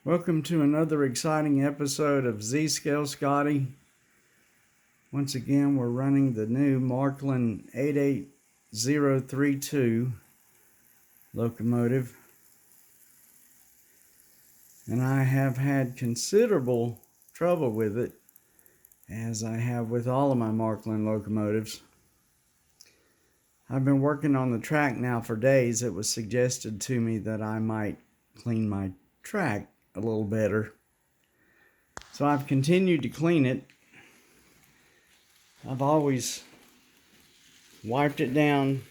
Welcome to another exciting episode of Z-Scale Scotty. Once again, we're running the new Markland 88032 locomotive. And I have had considerable trouble with it, as I have with all of my Markland locomotives. I've been working on the track now for days. It was suggested to me that I might clean my track a little better. So I've continued to clean it. I've always wiped it down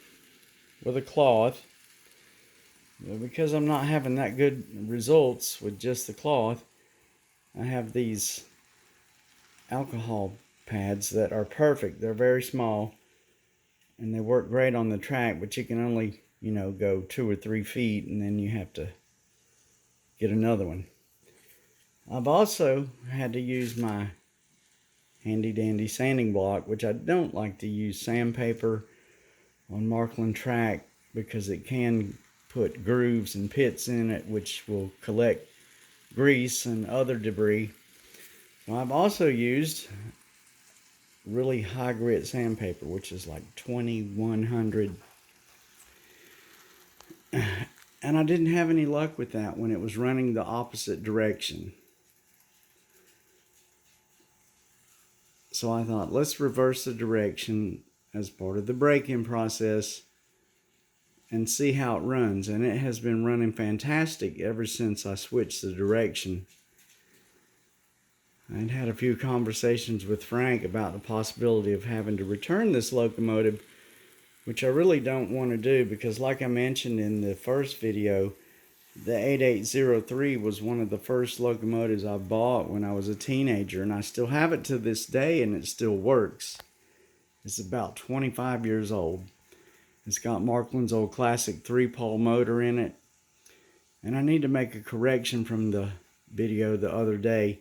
with a cloth. Because I'm not having that good results with just the cloth, I have these alcohol pads that are perfect. They're very small and they work great on the track, but you can only, go 2 or 3 feet and then you have to get another one. I've also had to use my handy dandy sanding block, which I don't like to use sandpaper on Markland track because it can put grooves and pits in it which will collect grease and other debris. Well, I've also used really high grit sandpaper, which is like 2100, and I didn't have any luck with that when it was running the opposite direction. So I thought, let's reverse the direction as part of the break-in process and see how it runs. And it has been running fantastic ever since I switched the direction. I'd had a few conversations with Frank about the possibility of having to return this locomotive, which I really don't want to do because, like I mentioned in the first video, the 8803 was one of the first locomotives I bought when I was a teenager, and I still have it to this day and it still works. It's about 25 years old. It's got Markland's old classic 3-pole motor in it. And I need to make a correction from the video the other day.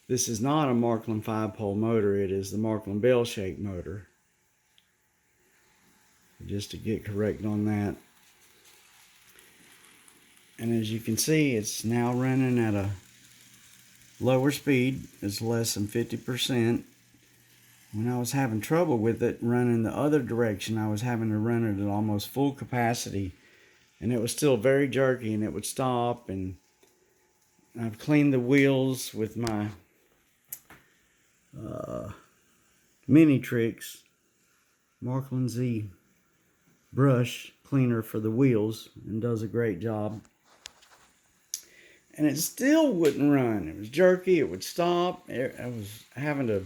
This is not a Markland 5-pole motor. It is the Markland bell-shaped motor. Just to get correct on that. And as you can see, it's now running at a lower speed. It's less than 50%. When I was having trouble with it running the other direction, I was having to run it at almost full capacity. And it was still very jerky and it would stop. And I've cleaned the wheels with my Mini Tricks Markland Z brush cleaner for the wheels, and does a great job. And it still wouldn't run. It was jerky, it would stop. I was having to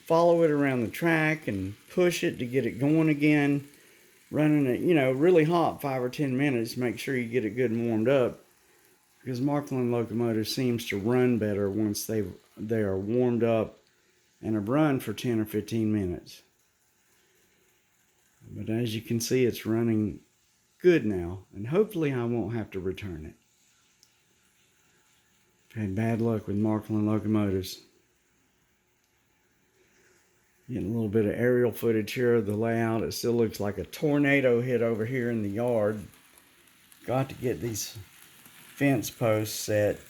follow it around the track and push it to get it going again. Running it, really hot 5 or 10 minutes. Make sure you get it good and warmed up. Because Markland locomotive seems to run better once they are warmed up and have run for 10 or 15 minutes. But as you can see, it's running good now, and hopefully I won't have to return it. I've had bad luck with Markland locomotives. Getting a little bit of aerial footage here of the layout. It still looks like a tornado hit over here in the yard. Got to get these fence posts set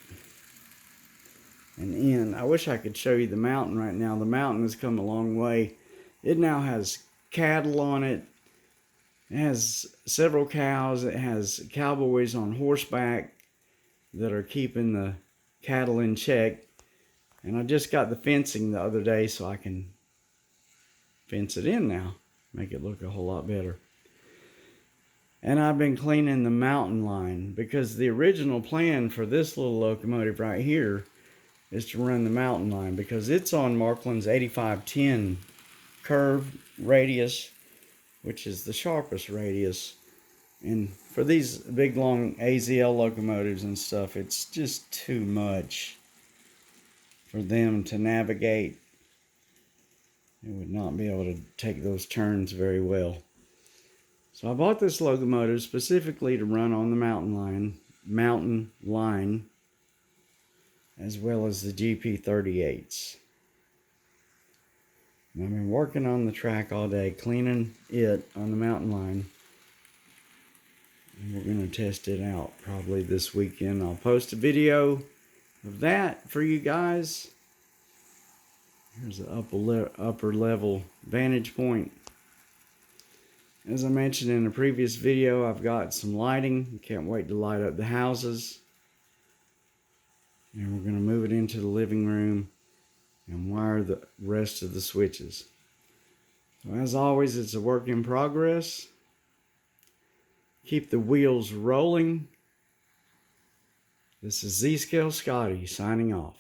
and in. I wish I could show you the mountain right now. The mountain has come a long way. It now has cattle on it. It has several cows. It has cowboys on horseback that are keeping the cattle in check. And I just got the fencing the other day so I can fence it in now. Make it look a whole lot better. And I've been cleaning the mountain line because the original plan for this little locomotive right here is to run the mountain line because it's on Markland's 8510 curve radius, which is the sharpest radius. And for these big long AZL locomotives and stuff, it's just too much for them to navigate. It would not be able to take those turns very well. So I bought this locomotive specifically to run on the mountain line, as well as the GP38s. And I've been working on the track all day, cleaning it on the mountain line. And we're going to test it out probably this weekend. I'll post a video of that for you guys. Here's the upper level vantage point. As I mentioned in a previous video, I've got some lighting. Can't wait to light up the houses. And we're going to move it into the living room and wire the rest of the switches. So as always, it's a work in progress. Keep the wheels rolling. This is Z-Scale Scotty signing off.